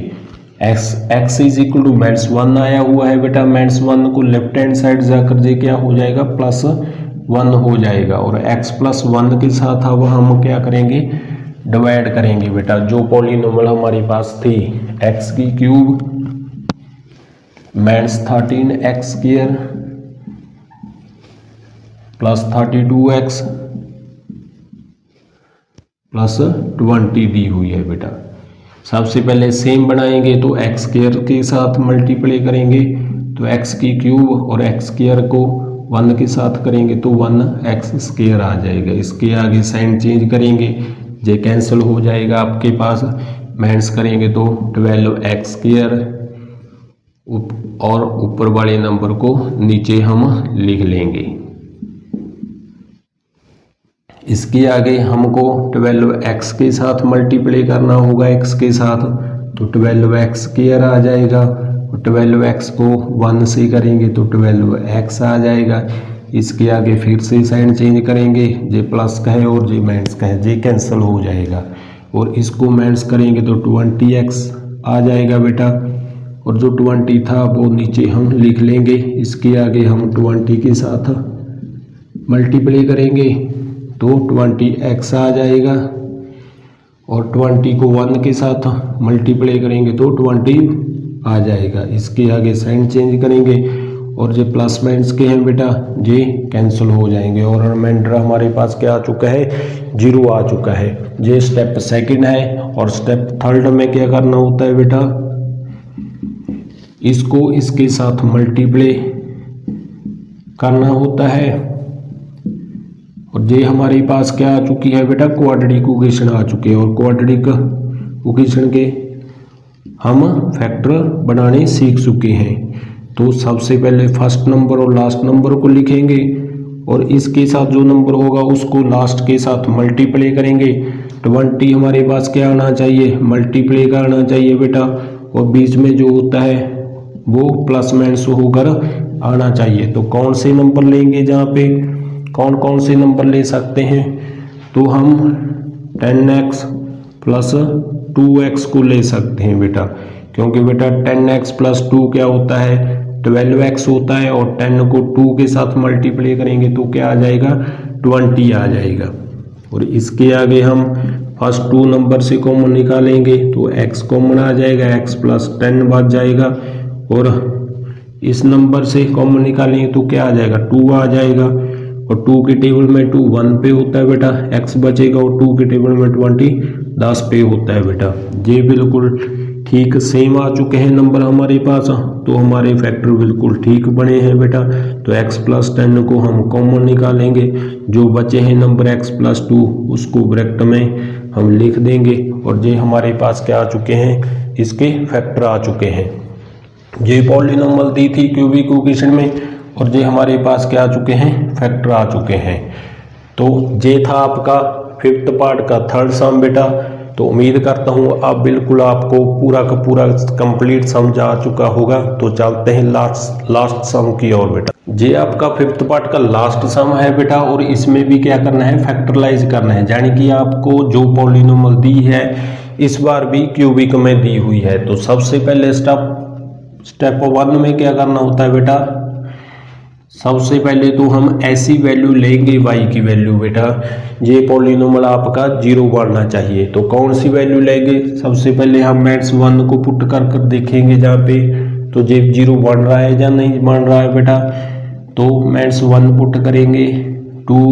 x इज इक्वल टू -1 आया हुआ है बेटा, -1 को लेफ्ट हैंड साइड जाकर ये क्या हो जाएगा +1 हो जाएगा, और x +1 के साथ अब हम क्या करेंगे डिवाइड करेंगे बेटा। जो पॉलिनोमियल हमारे पास थी x की क्यूब -13x² +32x +20 दी हुई है बेटा। सबसे पहले सेम बनाएंगे तो x² के साथ मल्टीप्लाई करेंगे तो x की क्यूब और x² को 1 के साथ करेंगे तो 1x² आ जाएगा। इसके आगे साइन चेंज करेंगे, ये कैंसिल हो जाएगा आपके पास, माइनस करेंगे तो 12x² और ऊपर वाले नंबर को नीचे हम लिख लेंगे। इसके आगे हमको 12x के साथ मल्टीप्लाई करना होगा x के साथ, तो 12x² आ जाएगा, और 12x को 1 से करेंगे तो 12x आ जाएगा। इसके आगे फिर से साइन चेंज करेंगे, ये प्लस का है और ये माइनस का है, ये कैंसिल हो जाएगा, और इसको माइनस करेंगे तो 20x आ जाएगा बेटा, और जो 20 था वो नीचे हम लिख लेंगे। इसके आगे हम 20 के साथ मल्टीप्लाई करेंगे तो 20x आ जाएगा, और 20 को 1 के साथ मल्टीप्लाई करेंगे तो 20 आ जाएगा। इसके आगे साइन चेंज करेंगे, और जो प्लस माइनस के हैं बेटा ये कैंसिल हो जाएंगे, और रिमाइंडर हमारे पास क्या आ चुका है 0 आ चुका है। ये स्टेप सेकंड है। और स्टेप थर्ड में क्या करना होता है बेटा, इसको इसके साथ मल्टीप्लाई करना होता है, और ये हमारे पास क्या आ चुकी है बेटा क्वाड्रेटिक इक्वेशन आ चुकी है, और क्वाड्रेटिक इक्वेशन के हम फैक्टर बनाने सीख चुके हैं। तो सबसे पहले फर्स्ट नंबर और लास्ट नंबर को लिखेंगे, और इसके साथ जो नंबर होगा उसको लास्ट के साथ मल्टीप्लाई करेंगे। 20 हमारे पास क्या आना चाहिए मल्टीप्लाई का आना चाहिए बेटा, और बीच में जो होता है वो प्लस माइनस होकर आना चाहिए। तो कौन से नंबर लेंगे, जहाँ पे कौन कौन से नंबर ले सकते हैं, तो हम 10x + 2x को ले सकते हैं बेटा, क्योंकि बेटा 10x + 2 क्या होता है 12x होता है, और 10 को 2 के साथ मल्टीप्लाई करेंगे तो क्या आ जाएगा 20 आ जाएगा। और इसके आगे हम फर्स्ट 2 नंबर से कॉमन निकालेंगे तो x कॉमन आ जाएगा, x + 10 बच जाएगा, और इस नंबर से कॉमन निकालेंगे तो क्या आ जाएगा 2 आ जाएगा, और 2 के टेबल में 2 1 पे होता है बेटा, x बचेगा, और 2 के टेबल में 20 10 पे होता है बेटा। ये बिल्कुल ठीक सेम आ चुके हैं नंबर हमारे पास, तो हमारे फैक्टर बिल्कुल ठीक बने हैं बेटा। तो x प्लस 10 को हम कॉमन निकालेंगे, जो बचे हैं नंबर x प्लस 2 उसको ब्रैकेट में हम लिख देंगे, और ये हमारे पास क्या आ चुके हैं, इसके फैक्टर आ चुके हैं। ये पॉलिनॉमियल दी थी क्यूबिक इक्वेशन में, और ये हमारे पास क्या आ चुके हैं, फैक्टर आ चुके हैं। तो ये था आपका फिफ्थ पार्ट का थर्ड सम बेटा। तो उम्मीद करता हूँ अब बिल्कुल आपको पूरा का पूरा कंप्लीट समझ आ चुका होगा। तो चलते हैं लास्ट सम की ओर बेटा। ये आपका फिफ्थ पार्ट का लास्ट सम है बेटा, और इसमें भी क्या करना है, फैक्टराइज करना है, यानी कि आपको जो पॉलिनॉमियल दी है इस बार भी क्यूबिक में दी हुई है। तो सबसे पहले स्टेप 1 में क्या करना होता है बेटा, सबसे पहले तो हम ऐसी वैल्यू लेंगे y की वैल्यू बेटा, ये पॉलिनॉमियल आपका 0 बनना चाहिए। तो कौन सी वैल्यू लेंगे, सबसे पहले हम -1 को पुट कर देखेंगे जहाँ पे, तो ये 0 बन रहा है या नहीं बन रहा है बेटा। तो -1 पुट करेंगे, 2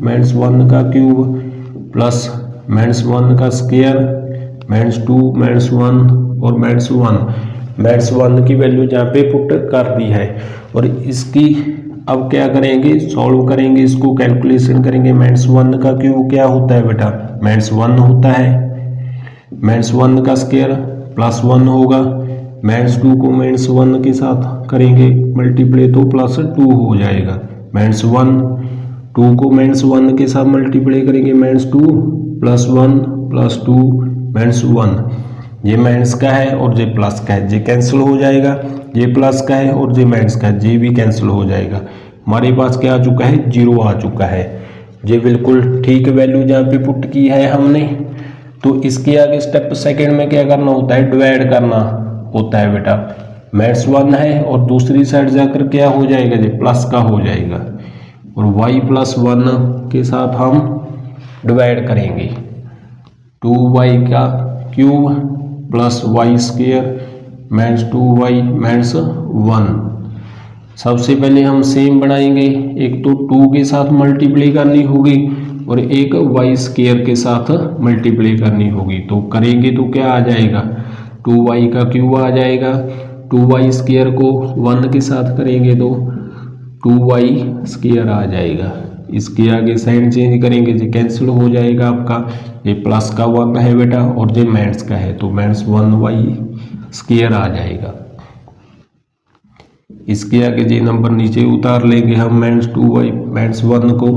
-1 का क्यूब प्लस -1 का स्क्वायर -2 -1 और -1 की वैल्यू जहाँ पे पुट कर दी है। और इसकी अब क्या करेंगे, सॉल्व करेंगे, इसको कैलकुलेशन करेंगे। -1 का क्यूब क्या होता है बेटा, -1 होता है, -1 का स्क्वायर +1 होगा, -2 को -1 के साथ करेंगे मल्टीप्लाई तो +2 हो जाएगा, -1 2 को -1 के साथ मल्टीप्लाई करेंगे -2 +1 +2 -1, ये माइनस का है और ये प्लस का है, ये कैंसिल हो जाएगा, ये प्लस का है और ये माइनस का है, ये भी कैंसिल हो जाएगा। हमारे पास क्या आ चुका है, 0 आ चुका है। ये बिल्कुल ठीक वैल्यू जहाँ पे पुट की है हमने। तो इसके आगे स्टेप सेकंड में क्या करना होता है, डिवाइड करना होता है बेटा। -1 है और दूसरी साइड जाकर क्या हो जाएगा, ये प्लस का हो जाएगा, और y + 1 के साथ हम डिवाइड करेंगे, 2y का cube plus y square -2y -1। सबसे पहले हम सेम बनाएंगे, एक तो 2 के साथ मल्टीप्लाई करनी होगी और एक y स्क्वायर के साथ मल्टीप्लाई करनी होगी। तो करेंगे तो क्या आ जाएगा, 2y का क्यूब आ जाएगा, 2y स्क्वायर को 1 के साथ करेंगे तो 2y स्क्वायर आ जाएगा। इसके आगे साइन चेंज करेंगे, ये कैंसिल हो जाएगा आपका, ये प्लस का 1 है बेटा और ये माइनस का है, तो -1y स्क्वायर आ जाएगा। इसके आगे ये नंबर नीचे उतार लेंगे हम -2y -1 को,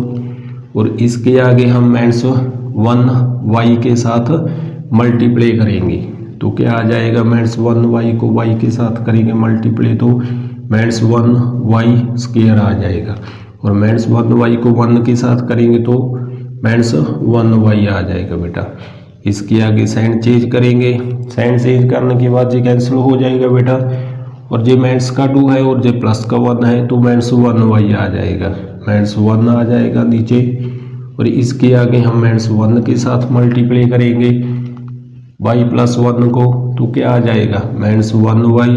और इसके आगे हम -1y के साथ मल्टीप्लाई करेंगे तो क्या आ जाएगा, -1y को y के साथ करेंगे मल्टीप्लाई तो -1y स्क्वायर आ जाएगा, और -1y को 1 के साथ करेंगे तो -1y आ जाएगा बेटा। इसके आगे साइन चेंज करेंगे, साइन चेंज करने के बाद ये कैंसिल हो जाएगा बेटा, और ये माइनस का 2 है और ये प्लस का 1 है तो -1y आ जाएगा, -1 आ जाएगा नीचे, और इसके आगे हम -1 के साथ मल्टीप्लाई करेंगे y + 1 को तो क्या आ जाएगा, -1y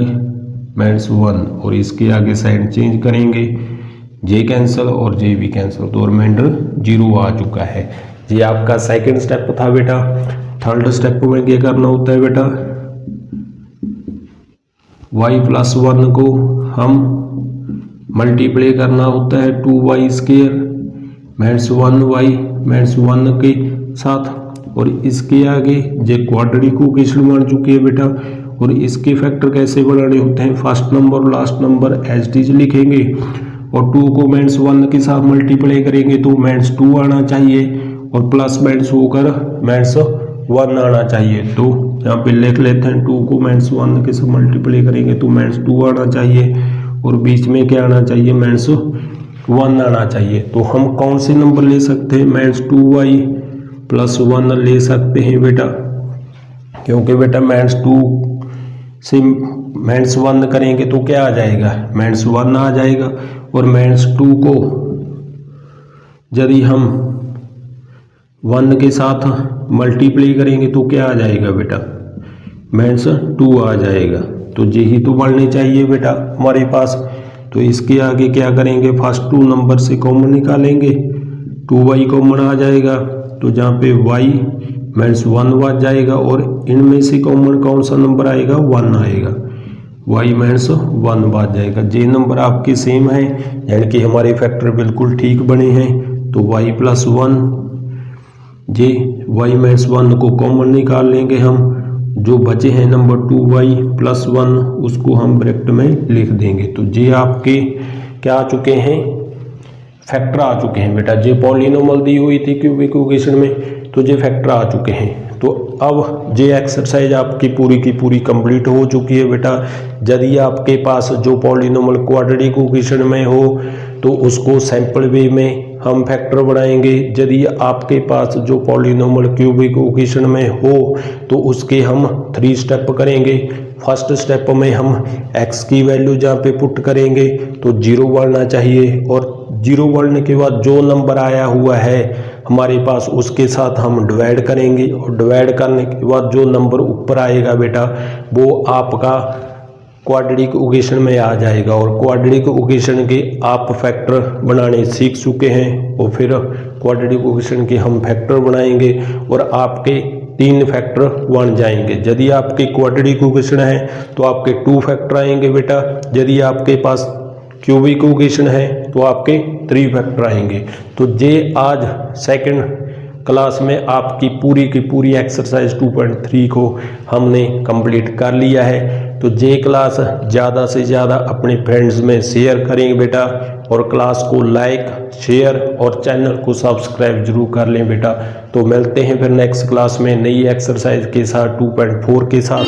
-1, और इसके आगे साइन चेंज करेंगे, जे कैंसिल और जे भी कैंसिल, तो रिमाइंडर 0 आ चुका है। ये आपका सेकंड स्टेप था बेटा। थर्ड स्टेप में क्या करना होता है बेटा, y + 1 को हम मल्टीप्लाई करना होता है 2y स्क्वायर -1y -1 के साथ, और इसके आगे ये क्वाड्रेटिक इक्वेशन बन चुकी है बेटा। और इसके फैक्टर कैसे बनाने होते हैं, फर्स्ट नंबर और last number as it is लिखेंगे, और 2 को -1 के साथ मल्टीप्लाई करेंगे तो -2 आना चाहिए, और प्लस माइनस होकर -1 आना चाहिए। तो यहाँ पे लिख लेते हैं, 2 को -1 के साथ मल्टीप्लाई करेंगे तो -2 आना चाहिए, और बीच में क्या आना चाहिए, -1 आना चाहिए। तो हम कौन से नंबर ले सकते हैं, -2y + 1 ले सकते हैं बेटा, क्योंकि बेटा -2 से -1 करेंगे तो क्या आ जाएगा, -1 आ जाएगा, और -2 को यदि हम 1 के साथ मल्टीप्लाई करेंगे तो क्या आ जाएगा बेटा, -2 आ जाएगा। तो जे ही तो बढ़ने चाहिए बेटा हमारे पास। तो इसके आगे क्या करेंगे, फर्स्ट 2 नंबर से कॉमन निकालेंगे, 2y कॉमन आ जाएगा, तो जहाँ पे y माइनस 1 बच जाएगा, और इनमें से कॉमन कौन सा नंबर आएगा, 1 आएगा, y माइनस 1 बच जाएगा। जे नंबर आपके सेम है, यानी कि हमारे फैक्टर बिल्कुल ठीक बने हैं, तो y प्लस 1, जे y माइनस 1 को कॉमन निकाल लेंगे हम, जो बचे हैं नंबर 2y प्लस 1 उसको हम ब्रैकेट में लिख देंगे। तो जे आपके क्या आ चुके हैं, फैक्टर आ चुके हैं बेटा। जे पॉलिनोमियल दी हुई थी क्यूबिक इक्वेशन में, तो जे फैक्टर आ चुके हैं। तो अब जे एक्सरसाइज आपकी की पूरी कंप्लीट हो चुकी है बेटा। यदि आपके पास जो पॉलिनोमियल क्वाड्रेटिक इक्वेशन में हो तो उसको सैंपल वे में हम फैक्टर बनाएंगे। यदि आपके पास जो पॉलिनोमियल क्यूबिक इक्वेशन में हो तो उसके हम 3 स्टेप करेंगे। फर्स्ट स्टेप में हम x की वैल्यू जहाँ पे पुट करेंगे तो 0 बढ़ना चाहिए, और 0 बढ़ने के बाद जो नंबर आया हुआ है हमारे पास उसके साथ हम डिवाइड करेंगे, और डिवाइड करने के बाद जो नंबर ऊपर आएगा बेटा वो आपका क्वाड्रेटिक इक्वेशन में आ जाएगा। और क्वाड्रेटिक इक्वेशन के आप फैक्टर बनाने सीख चुके हैं, और फिर क्वाड्रेटिक इक्वेशन के हम फैक्टर बनाएंगे और आपके 3 फैक्टर बन जाएंगे। यदि आपके क्वाड्रेटिक इक्वेशन है तो आपके 2 फैक्टर आएंगे बेटा। यदि आपके पास क्यूबिक इक्वेशन है तो आपके 3 फैक्टर आएंगे। तो जे आज सेकंड क्लास में आपकी की पूरी एक्सरसाइज 2.3 को हमने कंप्लीट कर लिया है। तो जे क्लास ज़्यादा से ज़्यादा अपने फ्रेंड्स में शेयर करेंगे बेटा, और क्लास को लाइक शेयर और चैनल को सब्सक्राइब जरूर कर लें बेटा। तो मिलते हैं फिर नेक्स्ट क्लास में नई एक्सरसाइज के साथ 2.4 के साथ।